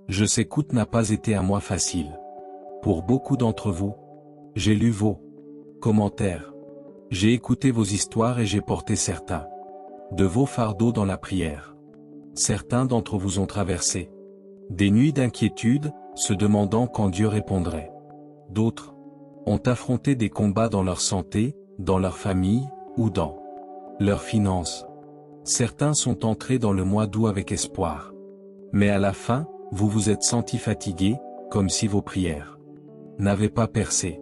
Je sais qu'août n'a pas été un mois facile. Pour beaucoup d'entre vous, j'ai lu vos commentaires. J'ai écouté vos histoires et j'ai porté certains de vos fardeaux dans la prière. Certains d'entre vous ont traversé des nuits d'inquiétude, se demandant quand Dieu répondrait. D'autres ont affronté des combats dans leur santé, dans leur famille, ou dans leurs finances. Certains sont entrés dans le mois d'août avec espoir. Mais à la fin, vous vous êtes sentis fatigués, comme si vos prières n'avaient pas percé.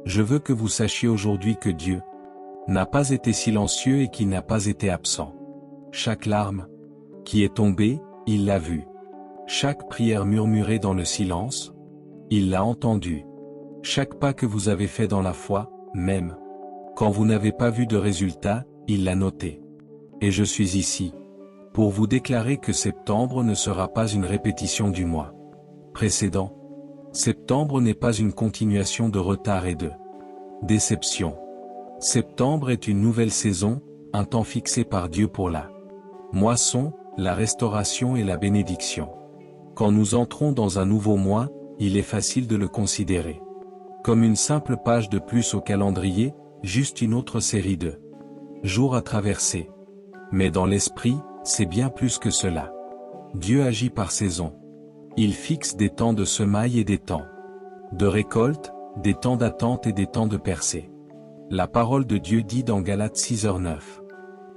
Je veux que vous sachiez aujourd'hui que Dieu n'a pas été silencieux et qu'il n'a pas été absent. Chaque larme qui est tombée, il l'a vue. Chaque prière murmurée dans le silence, il l'a entendue. Chaque pas que vous avez fait dans la foi, même quand vous n'avez pas vu de résultat, il l'a noté. Et je suis ici pour vous déclarer que septembre ne sera pas une répétition du mois précédent. Septembre n'est pas une continuation de retard et de déception. Septembre est une nouvelle saison, un temps fixé par Dieu pour la moisson, la restauration et la bénédiction. Quand nous entrons dans un nouveau mois, il est facile de le considérer comme une simple page de plus au calendrier, juste une autre série de jours à traverser. Mais dans l'esprit, c'est bien plus que cela. Dieu agit par saison. Il fixe des temps de semaille et des temps de récolte, des temps d'attente et des temps de percée. La parole de Dieu dit dans Galates 6:9.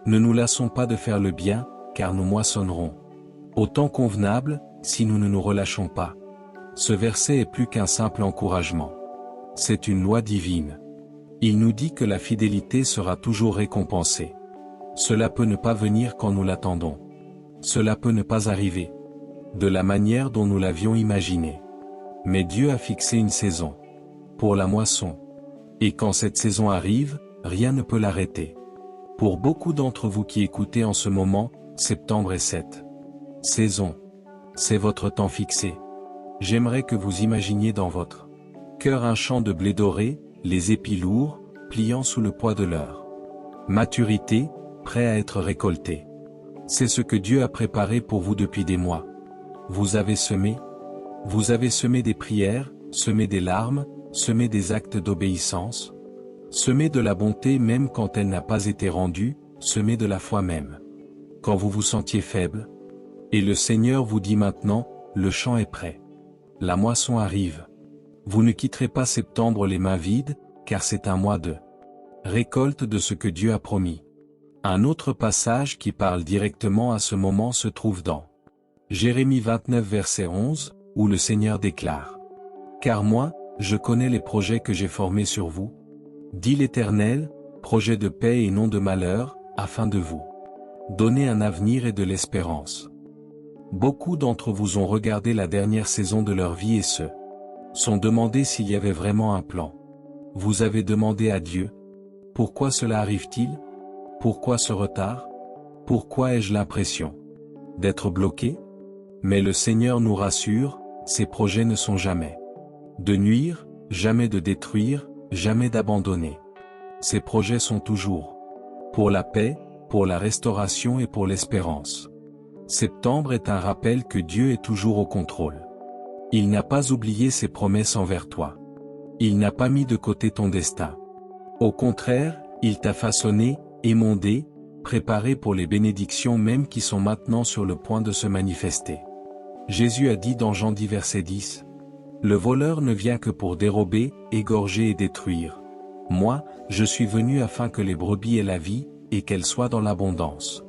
Ne nous lassons pas de faire le bien, car nous moissonnerons au temps convenable, si nous ne nous relâchons pas. Ce verset est plus qu'un simple encouragement. C'est une loi divine. Il nous dit que la fidélité sera toujours récompensée. Cela peut ne pas venir quand nous l'attendons. Cela peut ne pas arriver de la manière dont nous l'avions imaginé. Mais Dieu a fixé une saison pour la moisson. Et quand cette saison arrive, rien ne peut l'arrêter. Pour beaucoup d'entre vous qui écoutez en ce moment, septembre est cette saison. C'est votre temps fixé. J'aimerais que vous imaginiez dans votre cœur un champ de blé doré, les épis lourds, pliant sous le poids de leur maturité, prêt à être récolté. C'est ce que Dieu a préparé pour vous depuis des mois. Vous avez semé des prières, semé des larmes, semé des actes d'obéissance, semé de la bonté même quand elle n'a pas été rendue, semé de la foi même quand vous vous sentiez faible. Et le Seigneur vous dit maintenant, le champ est prêt. La moisson arrive. Vous ne quitterez pas septembre les mains vides, car c'est un mois de récolte de ce que Dieu a promis. Un autre passage qui parle directement à ce moment se trouve dans Jérémie 29 verset 11, où le Seigneur déclare: Car moi, je connais les projets que j'ai formés sur vous, dit l'Éternel, projets de paix et non de malheur, afin de vous donner un avenir et de l'espérance. Beaucoup d'entre vous ont regardé la dernière saison de leur vie et se sont demandé s'il y avait vraiment un plan. Vous avez demandé à Dieu: pourquoi cela arrive-t-il? Pourquoi ce retard? Pourquoi ai-je l'impression d'être bloqué? Mais le Seigneur nous rassure, ses projets ne sont jamais de nuire, jamais de détruire, jamais d'abandonner. Ses projets sont toujours pour la paix, pour la restauration et pour l'espérance. Septembre est un rappel que Dieu est toujours au contrôle. Il n'a pas oublié ses promesses envers toi. Il n'a pas mis de côté ton destin. Au contraire, il t'a façonné, émondé, préparé pour les bénédictions même qui sont maintenant sur le point de se manifester. Jésus a dit dans Jean 10 verset 10, « Le voleur ne vient que pour dérober, égorger et détruire. Moi, je suis venu afin que les brebis aient la vie, et qu'elles soient dans l'abondance. »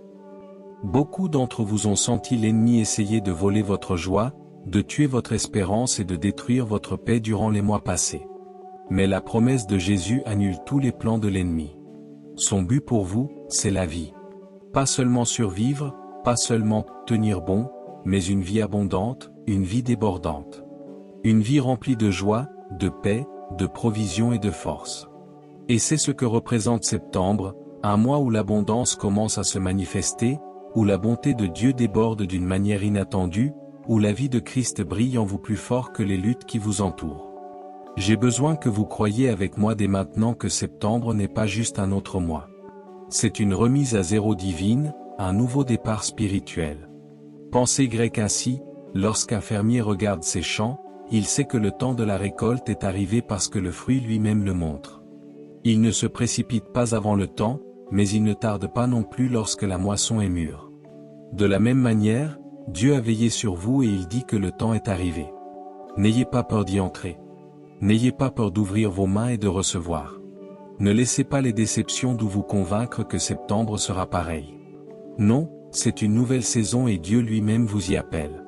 Beaucoup d'entre vous ont senti l'ennemi essayer de voler votre joie, de tuer votre espérance et de détruire votre paix durant les mois passés. Mais la promesse de Jésus annule tous les plans de l'ennemi. Son but pour vous, c'est la vie. Pas seulement survivre, pas seulement tenir bon, mais une vie abondante, une vie débordante. Une vie remplie de joie, de paix, de provision et de force. Et c'est ce que représente septembre, un mois où l'abondance commence à se manifester, où la bonté de Dieu déborde d'une manière inattendue, où la vie de Christ brille en vous plus fort que les luttes qui vous entourent. J'ai besoin que vous croyiez avec moi dès maintenant que septembre n'est pas juste un autre mois. C'est une remise à zéro divine, un nouveau départ spirituel. Pensez grec ainsi, lorsqu'un fermier regarde ses champs, il sait que le temps de la récolte est arrivé parce que le fruit lui-même le montre. Il ne se précipite pas avant le temps, mais il ne tarde pas non plus lorsque la moisson est mûre. De la même manière, Dieu a veillé sur vous et il dit que le temps est arrivé. N'ayez pas peur d'y entrer. N'ayez pas peur d'ouvrir vos mains et de recevoir. Ne laissez pas les déceptions vous convaincre que septembre sera pareil. Non, c'est une nouvelle saison et Dieu lui-même vous y appelle.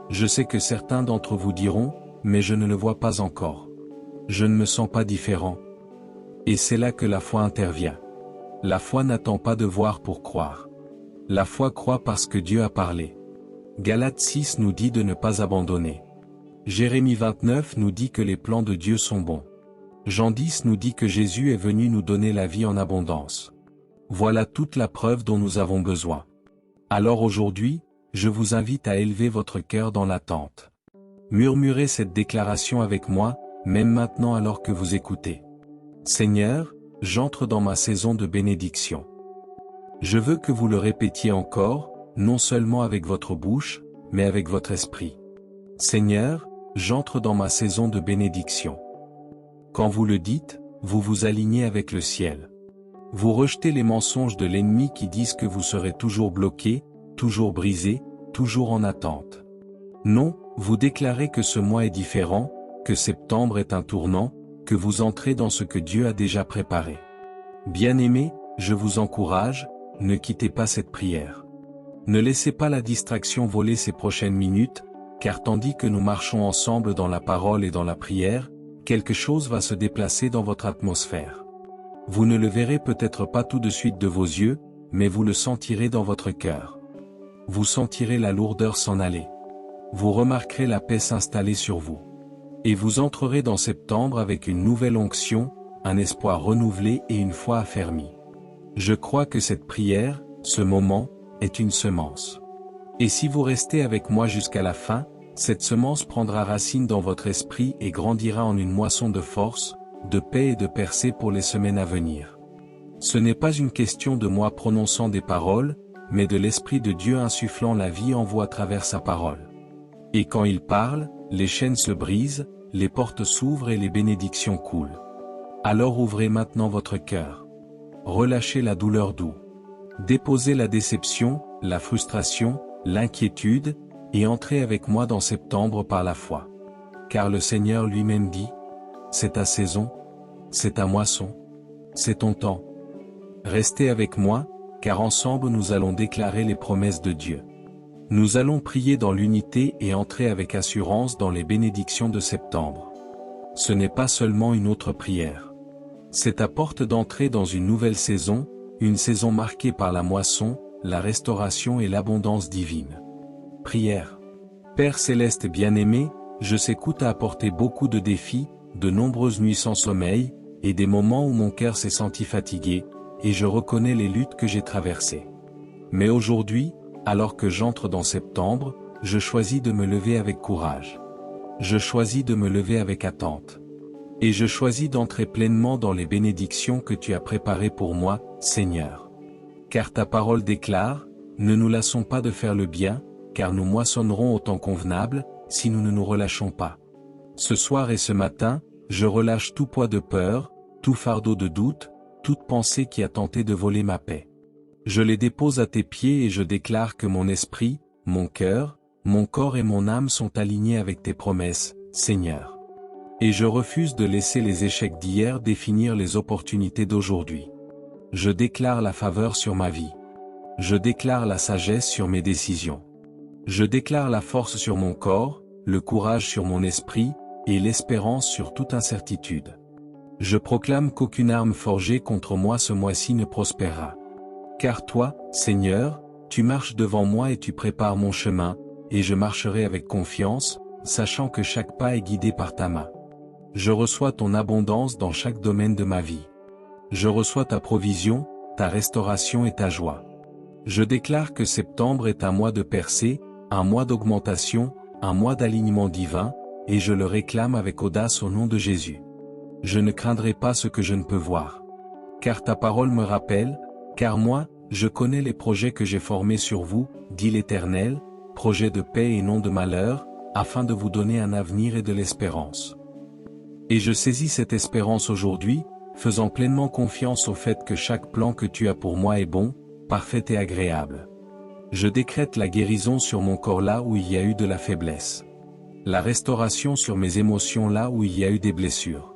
Je sais que certains d'entre vous diront, mais je ne le vois pas encore. Je ne me sens pas différent. Et c'est là que la foi intervient. La foi n'attend pas de voir pour croire. La foi croit parce que Dieu a parlé. Galates 6 nous dit de ne pas abandonner. Jérémie 29 nous dit que les plans de Dieu sont bons. Jean 10 nous dit que Jésus est venu nous donner la vie en abondance. Voilà toute la preuve dont nous avons besoin. Alors aujourd'hui, je vous invite à élever votre cœur dans l'attente. Murmurez cette déclaration avec moi, même maintenant alors que vous écoutez. Seigneur, j'entre dans ma saison de bénédiction. Je veux que vous le répétiez encore, non seulement avec votre bouche, mais avec votre esprit. Seigneur, j'entre dans ma saison de bénédiction. Quand vous le dites, vous vous alignez avec le ciel. Vous rejetez les mensonges de l'ennemi qui disent que vous serez toujours bloqué, toujours brisé, toujours en attente. Non, vous déclarez que ce mois est différent, que septembre est un tournant, que vous entrez dans ce que Dieu a déjà préparé. Bien-aimés, je vous encourage, ne quittez pas cette prière. Ne laissez pas la distraction voler ces prochaines minutes, car tandis que nous marchons ensemble dans la parole et dans la prière, quelque chose va se déplacer dans votre atmosphère. Vous ne le verrez peut-être pas tout de suite de vos yeux, mais vous le sentirez dans votre cœur. Vous sentirez la lourdeur s'en aller. Vous remarquerez la paix s'installer sur vous. Et vous entrerez dans septembre avec une nouvelle onction, un espoir renouvelé et une foi affermie. Je crois que cette prière, ce moment, est une semence. Et si vous restez avec moi jusqu'à la fin, cette semence prendra racine dans votre esprit et grandira en une moisson de force, de paix et de percée pour les semaines à venir. Ce n'est pas une question de moi prononçant des paroles, mais de l'Esprit de Dieu insufflant la vie en vous à travers sa parole. Et quand il parle, les chaînes se brisent, les portes s'ouvrent et les bénédictions coulent. Alors ouvrez maintenant votre cœur. Relâchez la douleur d'où. Déposez la déception, la frustration, l'inquiétude, et entrez avec moi dans septembre par la foi. Car le Seigneur lui-même dit, c'est ta saison, c'est ta moisson, c'est ton temps. Restez avec moi, car ensemble nous allons déclarer les promesses de Dieu. Nous allons prier dans l'unité et entrer avec assurance dans les bénédictions de septembre. Ce n'est pas seulement une autre prière. C'est ta porte d'entrée dans une nouvelle saison, une saison marquée par la moisson, la restauration et l'abondance divine. Prière. Père céleste bien-aimé, je sais que t'as apporté beaucoup de défis, de nombreuses nuits sans sommeil, et des moments où mon cœur s'est senti fatigué, et je reconnais les luttes que j'ai traversées. Mais aujourd'hui, alors que j'entre dans septembre, je choisis de me lever avec courage. Je choisis de me lever avec attente. Et je choisis d'entrer pleinement dans les bénédictions que tu as préparées pour moi, Seigneur. Car ta parole déclare, ne nous lassons pas de faire le bien, car nous moissonnerons au temps convenable, si nous ne nous relâchons pas. Ce soir et ce matin, je relâche tout poids de peur, tout fardeau de doute, toute pensée qui a tenté de voler ma paix. Je les dépose à tes pieds et je déclare que mon esprit, mon cœur, mon corps et mon âme sont alignés avec tes promesses, Seigneur. Et je refuse de laisser les échecs d'hier définir les opportunités d'aujourd'hui. Je déclare la faveur sur ma vie. Je déclare la sagesse sur mes décisions. Je déclare la force sur mon corps, le courage sur mon esprit, et l'espérance sur toute incertitude. Je proclame qu'aucune arme forgée contre moi ce mois-ci ne prospérera. Car toi, Seigneur, tu marches devant moi et tu prépares mon chemin, et je marcherai avec confiance, sachant que chaque pas est guidé par ta main. Je reçois ton abondance dans chaque domaine de ma vie. Je reçois ta provision, ta restauration et ta joie. Je déclare que septembre est un mois de percée, un mois d'augmentation, un mois d'alignement divin, et je le réclame avec audace au nom de Jésus. Je ne craindrai pas ce que je ne peux voir. Car ta parole me rappelle, car moi, je connais les projets que j'ai formés sur vous, dit l'Éternel, projets de paix et non de malheur, afin de vous donner un avenir et de l'espérance. Et je saisis cette espérance aujourd'hui, faisant pleinement confiance au fait que chaque plan que tu as pour moi est bon, parfait et agréable. Je décrète la guérison sur mon corps là où il y a eu de la faiblesse. La restauration sur mes émotions là où il y a eu des blessures.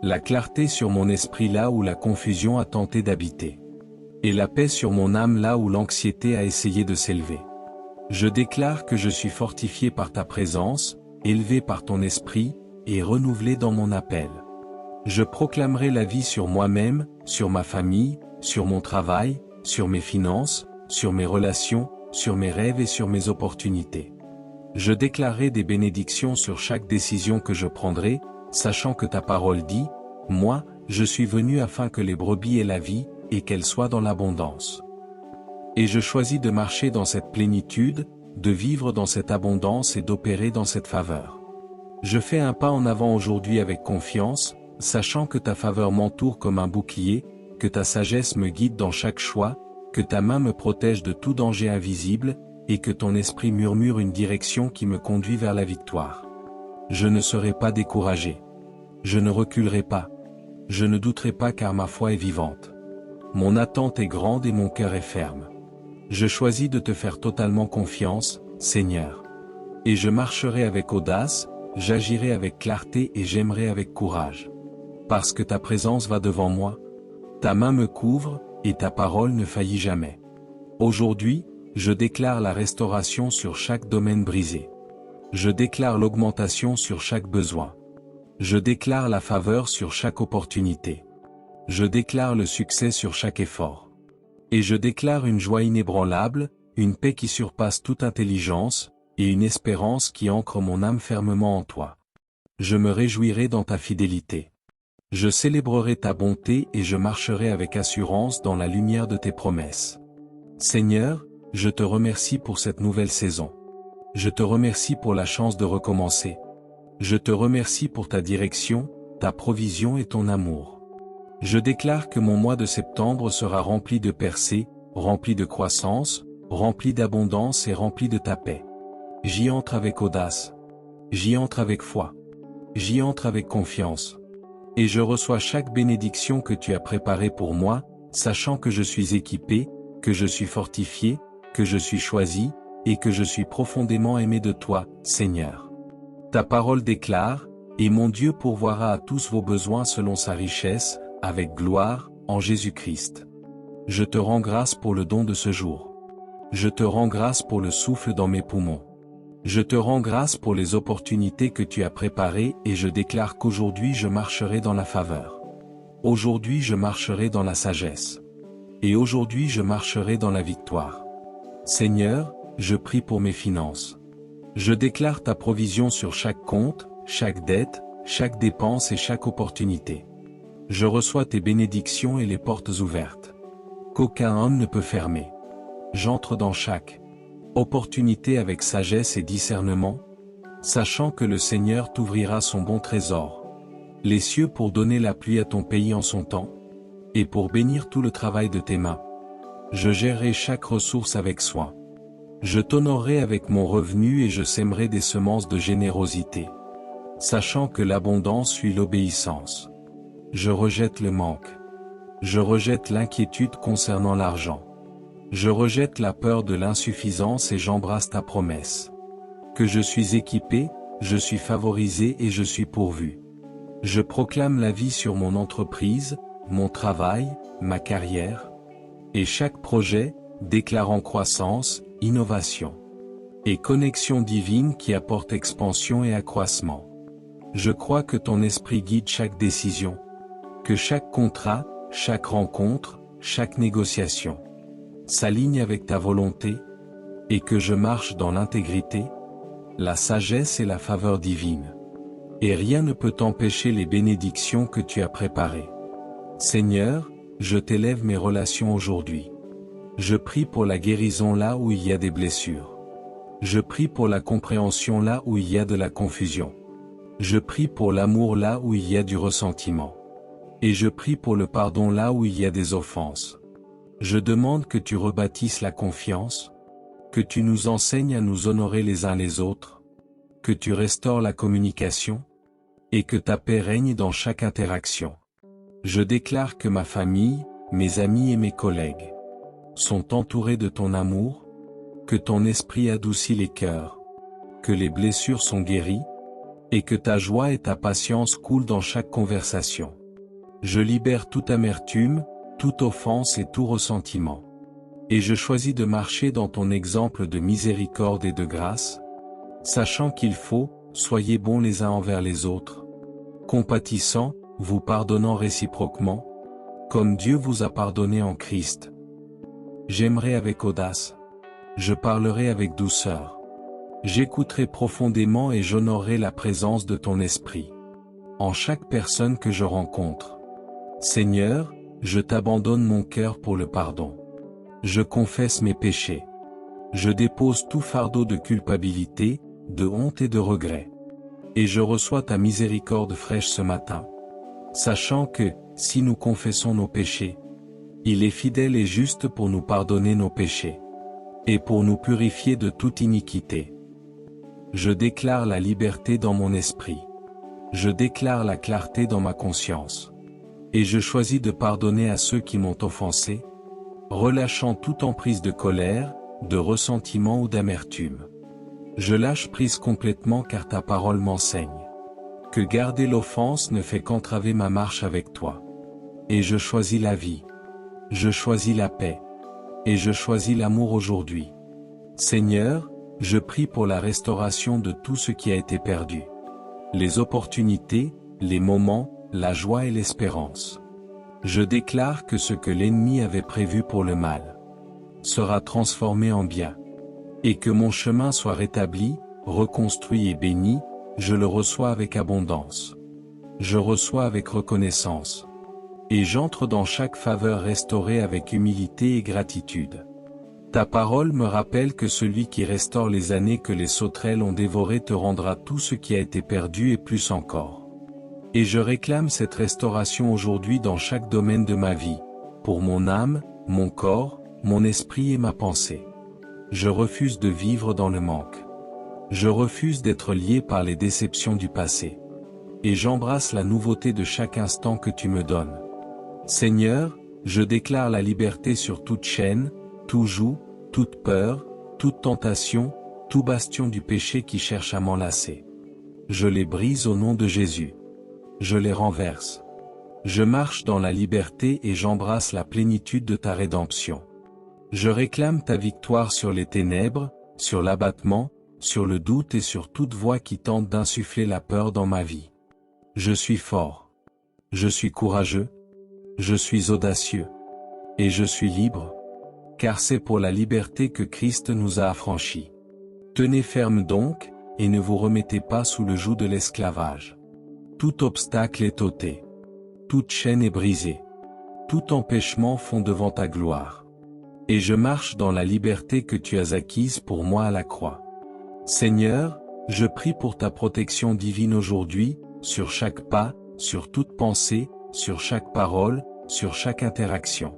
La clarté sur mon esprit là où la confusion a tenté d'habiter. Et la paix sur mon âme là où l'anxiété a essayé de s'élever. Je déclare que je suis fortifié par ta présence, élevé par ton esprit, et renouvelé dans mon appel. Je proclamerai la vie sur moi-même, sur ma famille, sur mon travail, sur mes finances, sur mes relations, sur mes rêves et sur mes opportunités. Je déclarerai des bénédictions sur chaque décision que je prendrai, sachant que ta parole dit, « Moi, je suis venu afin que les brebis aient la vie, et qu'elles soient dans l'abondance. » Et je choisis de marcher dans cette plénitude, de vivre dans cette abondance et d'opérer dans cette faveur. Je fais un pas en avant aujourd'hui avec confiance, sachant que ta faveur m'entoure comme un bouclier, que ta sagesse me guide dans chaque choix, que ta main me protège de tout danger invisible, et que ton esprit murmure une direction qui me conduit vers la victoire. Je ne serai pas découragé. Je ne reculerai pas. Je ne douterai pas car ma foi est vivante. Mon attente est grande et mon cœur est ferme. Je choisis de te faire totalement confiance, Seigneur. Et je marcherai avec audace, j'agirai avec clarté et j'aimerai avec courage. Parce que ta présence va devant moi, ta main me couvre, et ta parole ne faillit jamais. Aujourd'hui, je déclare la restauration sur chaque domaine brisé. Je déclare l'augmentation sur chaque besoin. Je déclare la faveur sur chaque opportunité. Je déclare le succès sur chaque effort. Et je déclare une joie inébranlable, une paix qui surpasse toute intelligence, et une espérance qui ancre mon âme fermement en toi. Je me réjouirai dans ta fidélité. Je célébrerai ta bonté et je marcherai avec assurance dans la lumière de tes promesses. Seigneur, je te remercie pour cette nouvelle saison. Je te remercie pour la chance de recommencer. Je te remercie pour ta direction, ta provision et ton amour. Je déclare que mon mois de septembre sera rempli de percées, rempli de croissance, rempli d'abondance et rempli de ta paix. J'y entre avec audace. J'y entre avec foi. J'y entre avec confiance. Et je reçois chaque bénédiction que tu as préparée pour moi, sachant que je suis équipé, que je suis fortifié, que je suis choisi, et que je suis profondément aimé de toi, Seigneur. Ta parole déclare, « Et mon Dieu pourvoira à tous vos besoins selon sa richesse, avec gloire, en Jésus-Christ. » Je te rends grâce pour le don de ce jour. Je te rends grâce pour le souffle dans mes poumons. Je te rends grâce pour les opportunités que tu as préparées et je déclare qu'aujourd'hui je marcherai dans la faveur. Aujourd'hui je marcherai dans la sagesse. Et aujourd'hui je marcherai dans la victoire. Seigneur, je prie pour mes finances. Je déclare ta provision sur chaque compte, chaque dette, chaque dépense et chaque opportunité. Je reçois tes bénédictions et les portes ouvertes. Qu'aucun homme ne peut fermer. J'entre dans chaque opportunité avec sagesse et discernement, sachant que le Seigneur t'ouvrira son bon trésor, les cieux pour donner la pluie à ton pays en son temps, et pour bénir tout le travail de tes mains. Je gérerai chaque ressource avec soin. Je t'honorerai avec mon revenu et je sèmerai des semences de générosité, sachant que l'abondance suit l'obéissance. Je rejette le manque. Je rejette l'inquiétude concernant l'argent. Je rejette la peur de l'insuffisance et j'embrasse ta promesse. Que je suis équipé, je suis favorisé et je suis pourvu. Je proclame la vie sur mon entreprise, mon travail, ma carrière, et chaque projet, déclarant croissance, innovation et connexion divine qui apporte expansion et accroissement. Je crois que ton esprit guide chaque décision, que chaque contrat, chaque rencontre, chaque négociation s'aligne avec ta volonté, et que je marche dans l'intégrité, la sagesse et la faveur divine. Et rien ne peut empêcher les bénédictions que tu as préparées. Seigneur, je t'élève mes relations aujourd'hui. Je prie pour la guérison là où il y a des blessures. Je prie pour la compréhension là où il y a de la confusion. Je prie pour l'amour là où il y a du ressentiment. Et je prie pour le pardon là où il y a des offenses. Je demande que tu rebâtisses la confiance, que tu nous enseignes à nous honorer les uns les autres, que tu restaures la communication, et que ta paix règne dans chaque interaction. Je déclare que ma famille, mes amis et mes collègues sont entourés de ton amour, que ton esprit adoucit les cœurs, que les blessures sont guéries, et que ta joie et ta patience coulent dans chaque conversation. Je libère toute amertume, toute offense et tout ressentiment. Et je choisis de marcher dans ton exemple de miséricorde et de grâce, sachant qu'il faut, soyez bons les uns envers les autres, compatissants, vous pardonnant réciproquement, comme Dieu vous a pardonné en Christ. J'aimerai avec audace. Je parlerai avec douceur. J'écouterai profondément et j'honorerai la présence de ton esprit en chaque personne que je rencontre. Seigneur, je t'abandonne mon cœur pour le pardon. Je confesse mes péchés. Je dépose tout fardeau de culpabilité, de honte et de regret. Et je reçois ta miséricorde fraîche ce matin, sachant que, si nous confessons nos péchés, il est fidèle et juste pour nous pardonner nos péchés, et pour nous purifier de toute iniquité. Je déclare la liberté dans mon esprit. Je déclare la clarté dans ma conscience. Et je choisis de pardonner à ceux qui m'ont offensé, relâchant toute emprise de colère, de ressentiment ou d'amertume. Je lâche prise complètement car ta parole m'enseigne que garder l'offense ne fait qu'entraver ma marche avec toi. Et je choisis la vie. Je choisis la paix. Et je choisis l'amour aujourd'hui. Seigneur, je prie pour la restauration de tout ce qui a été perdu. Les opportunités, les moments, la joie et l'espérance. Je déclare que ce que l'ennemi avait prévu pour le mal sera transformé en bien. Et que mon chemin soit rétabli, reconstruit et béni, je le reçois avec abondance. Je reçois avec reconnaissance. Et j'entre dans chaque faveur restaurée avec humilité et gratitude. Ta parole me rappelle que celui qui restaure les années que les sauterelles ont dévorées te rendra tout ce qui a été perdu et plus encore. Et je réclame cette restauration aujourd'hui dans chaque domaine de ma vie, pour mon âme, mon corps, mon esprit et ma pensée. Je refuse de vivre dans le manque. Je refuse d'être lié par les déceptions du passé. Et j'embrasse la nouveauté de chaque instant que tu me donnes. Seigneur, je déclare la liberté sur toute chaîne, tout joug, toute peur, toute tentation, tout bastion du péché qui cherche à m'enlacer. Je les brise au nom de Jésus. Je les renverse. Je marche dans la liberté et j'embrasse la plénitude de ta rédemption. Je réclame ta victoire sur les ténèbres, sur l'abattement, sur le doute et sur toute voix qui tente d'insuffler la peur dans ma vie. Je suis fort. Je suis courageux. Je suis audacieux. Et je suis libre. Car c'est pour la liberté que Christ nous a affranchis. Tenez ferme donc, et ne vous remettez pas sous le joug de l'esclavage. Tout obstacle est ôté. Toute chaîne est brisée. Tout empêchement fond devant ta gloire. Et je marche dans la liberté que tu as acquise pour moi à la croix. Seigneur, je prie pour ta protection divine aujourd'hui, sur chaque pas, sur toute pensée, sur chaque parole, sur chaque interaction.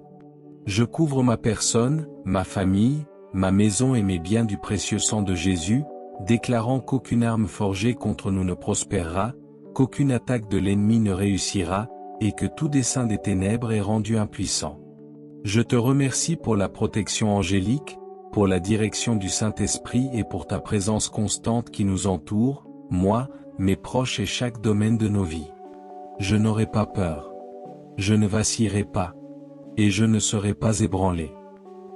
Je couvre ma personne, ma famille, ma maison et mes biens du précieux sang de Jésus, déclarant qu'aucune arme forgée contre nous ne prospérera, qu'aucune attaque de l'ennemi ne réussira, et que tout dessein des ténèbres est rendu impuissant. Je te remercie pour la protection angélique, pour la direction du Saint-Esprit et pour ta présence constante qui nous entoure, moi, mes proches et chaque domaine de nos vies. Je n'aurai pas peur. Je ne vacillerai pas. Et je ne serai pas ébranlé.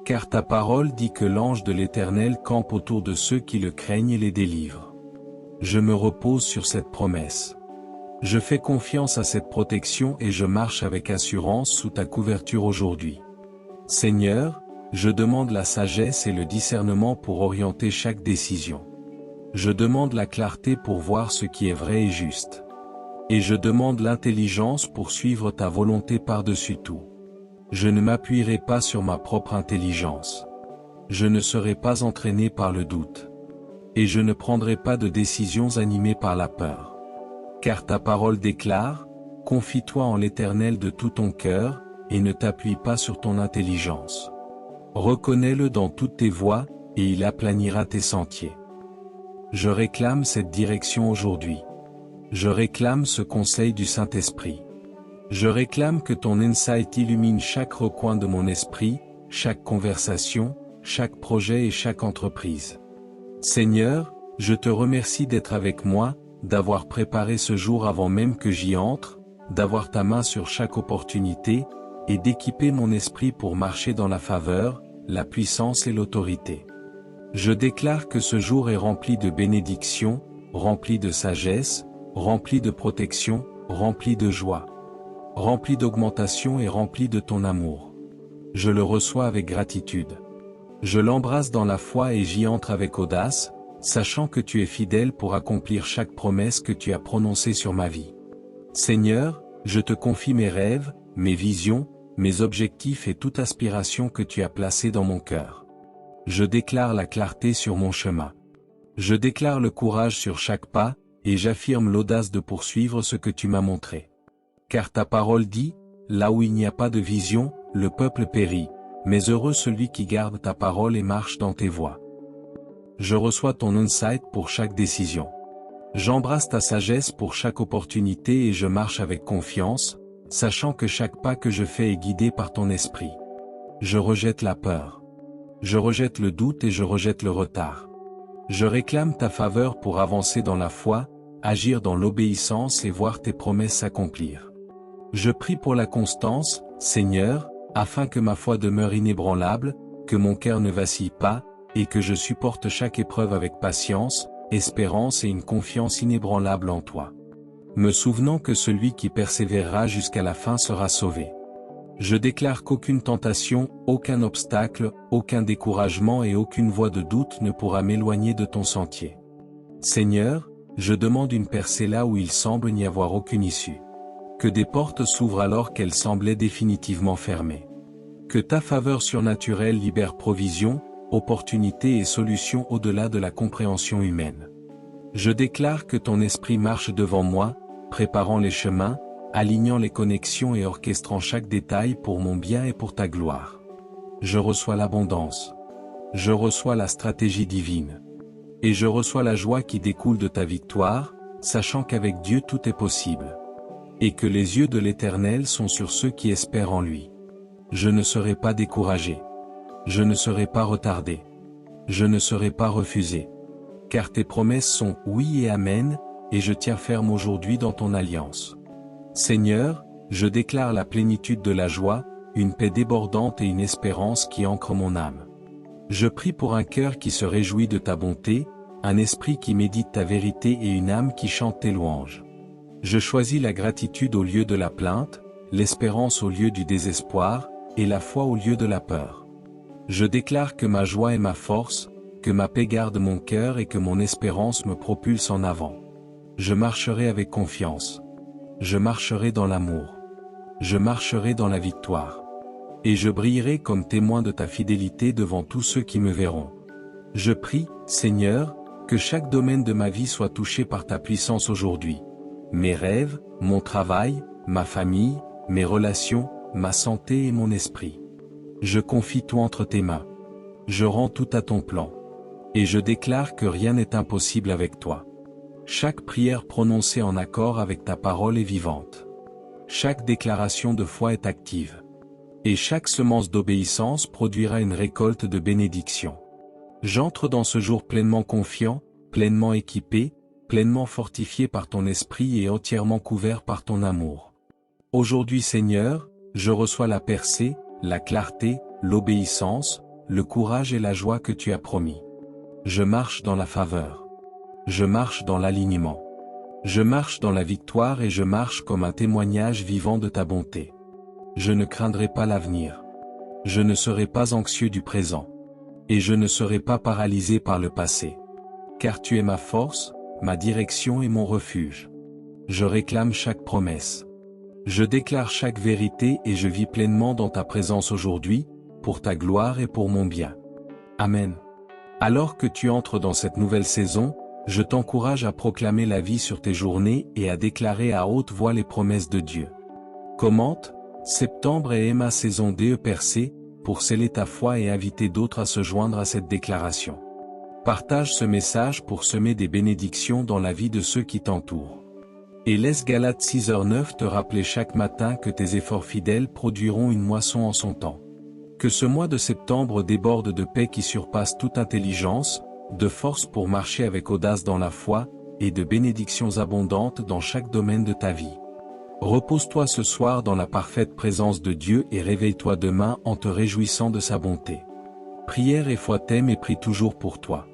Car ta parole dit que l'ange de l'Éternel campe autour de ceux qui le craignent et les délivre. Je me repose sur cette promesse. Je fais confiance à cette protection et je marche avec assurance sous ta couverture aujourd'hui. Seigneur, je demande la sagesse et le discernement pour orienter chaque décision. Je demande la clarté pour voir ce qui est vrai et juste. Et je demande l'intelligence pour suivre ta volonté par-dessus tout. Je ne m'appuierai pas sur ma propre intelligence. Je ne serai pas entraîné par le doute. Et je ne prendrai pas de décisions animées par la peur. Car ta parole déclare, confie-toi en l'Éternel de tout ton cœur, et ne t'appuie pas sur ton intelligence. Reconnais-le dans toutes tes voies, et il aplanira tes sentiers. Je réclame cette direction aujourd'hui. Je réclame ce conseil du Saint-Esprit. Je réclame que ton insight illumine chaque recoin de mon esprit, chaque conversation, chaque projet et chaque entreprise. Seigneur, je te remercie d'être avec moi, d'avoir préparé ce jour avant même que j'y entre, d'avoir ta main sur chaque opportunité, et d'équiper mon esprit pour marcher dans la faveur, la puissance et l'autorité. Je déclare que ce jour est rempli de bénédictions, rempli de sagesse, rempli de protection, rempli de joie, rempli d'augmentation et rempli de ton amour. Je le reçois avec gratitude. Je l'embrasse dans la foi et j'y entre avec audace, sachant que tu es fidèle pour accomplir chaque promesse que tu as prononcée sur ma vie. Seigneur, je te confie mes rêves, mes visions, mes objectifs et toute aspiration que tu as placée dans mon cœur. Je déclare la clarté sur mon chemin. Je déclare le courage sur chaque pas, et j'affirme l'audace de poursuivre ce que tu m'as montré. Car ta parole dit, là où il n'y a pas de vision, le peuple périt, mais heureux celui qui garde ta parole et marche dans tes voies. Je reçois ton insight pour chaque décision. J'embrasse ta sagesse pour chaque opportunité et je marche avec confiance, sachant que chaque pas que je fais est guidé par ton esprit. Je rejette la peur. Je rejette le doute et je rejette le retard. Je réclame ta faveur pour avancer dans la foi, agir dans l'obéissance et voir tes promesses s'accomplir. Je prie pour la constance, Seigneur, afin que ma foi demeure inébranlable, que mon cœur ne vacille pas, et que je supporte chaque épreuve avec patience, espérance et une confiance inébranlable en toi. Me souvenant que celui qui persévérera jusqu'à la fin sera sauvé. Je déclare qu'aucune tentation, aucun obstacle, aucun découragement et aucune voie de doute ne pourra m'éloigner de ton sentier. Seigneur, je demande une percée là où il semble n'y avoir aucune issue. Que des portes s'ouvrent alors qu'elles semblaient définitivement fermées. Que ta faveur surnaturelle libère provision, opportunités et solutions au-delà de la compréhension humaine. Je déclare que ton esprit marche devant moi, préparant les chemins, alignant les connexions et orchestrant chaque détail pour mon bien et pour ta gloire. Je reçois l'abondance. Je reçois la stratégie divine. Et je reçois la joie qui découle de ta victoire, sachant qu'avec Dieu tout est possible. Et que les yeux de l'Éternel sont sur ceux qui espèrent en lui. Je ne serai pas découragé. Je ne serai pas retardé. Je ne serai pas refusé. Car tes promesses sont oui et amen, et je tiens ferme aujourd'hui dans ton alliance. Seigneur, je déclare la plénitude de la joie, une paix débordante et une espérance qui ancre mon âme. Je prie pour un cœur qui se réjouit de ta bonté, un esprit qui médite ta vérité et une âme qui chante tes louanges. Je choisis la gratitude au lieu de la plainte, l'espérance au lieu du désespoir, et la foi au lieu de la peur. Je déclare que ma joie est ma force, que ma paix garde mon cœur et que mon espérance me propulse en avant. Je marcherai avec confiance. Je marcherai dans l'amour. Je marcherai dans la victoire. Et je brillerai comme témoin de ta fidélité devant tous ceux qui me verront. Je prie, Seigneur, que chaque domaine de ma vie soit touché par ta puissance aujourd'hui. Mes rêves, mon travail, ma famille, mes relations, ma santé et mon esprit. Je confie tout entre tes mains. Je rends tout à ton plan. Et je déclare que rien n'est impossible avec toi. Chaque prière prononcée en accord avec ta parole est vivante. Chaque déclaration de foi est active. Et chaque semence d'obéissance produira une récolte de bénédiction. J'entre dans ce jour pleinement confiant, pleinement équipé, pleinement fortifié par ton esprit et entièrement couvert par ton amour. Aujourd'hui Seigneur, je reçois la percée, la clarté, l'obéissance, le courage et la joie que tu as promis. Je marche dans la faveur. Je marche dans l'alignement. Je marche dans la victoire et je marche comme un témoignage vivant de ta bonté. Je ne craindrai pas l'avenir. Je ne serai pas anxieux du présent. Et je ne serai pas paralysé par le passé. Car tu es ma force, ma direction et mon refuge. Je réclame chaque promesse. Je déclare chaque vérité et je vis pleinement dans ta présence aujourd'hui, pour ta gloire et pour mon bien. Amen. Alors que tu entres dans cette nouvelle saison, je t'encourage à proclamer la vie sur tes journées et à déclarer à haute voix les promesses de Dieu. Commente, septembre est ma saison de percée, pour sceller ta foi et inviter d'autres à se joindre à cette déclaration. Partage ce message pour semer des bénédictions dans la vie de ceux qui t'entourent. Et laisse Galates 6h9 te rappeler chaque matin que tes efforts fidèles produiront une moisson en son temps. Que ce mois de septembre déborde de paix qui surpasse toute intelligence, de force pour marcher avec audace dans la foi, et de bénédictions abondantes dans chaque domaine de ta vie. Repose-toi ce soir dans la parfaite présence de Dieu et réveille-toi demain en te réjouissant de sa bonté. Prière et foi t'aiment et prie toujours pour toi.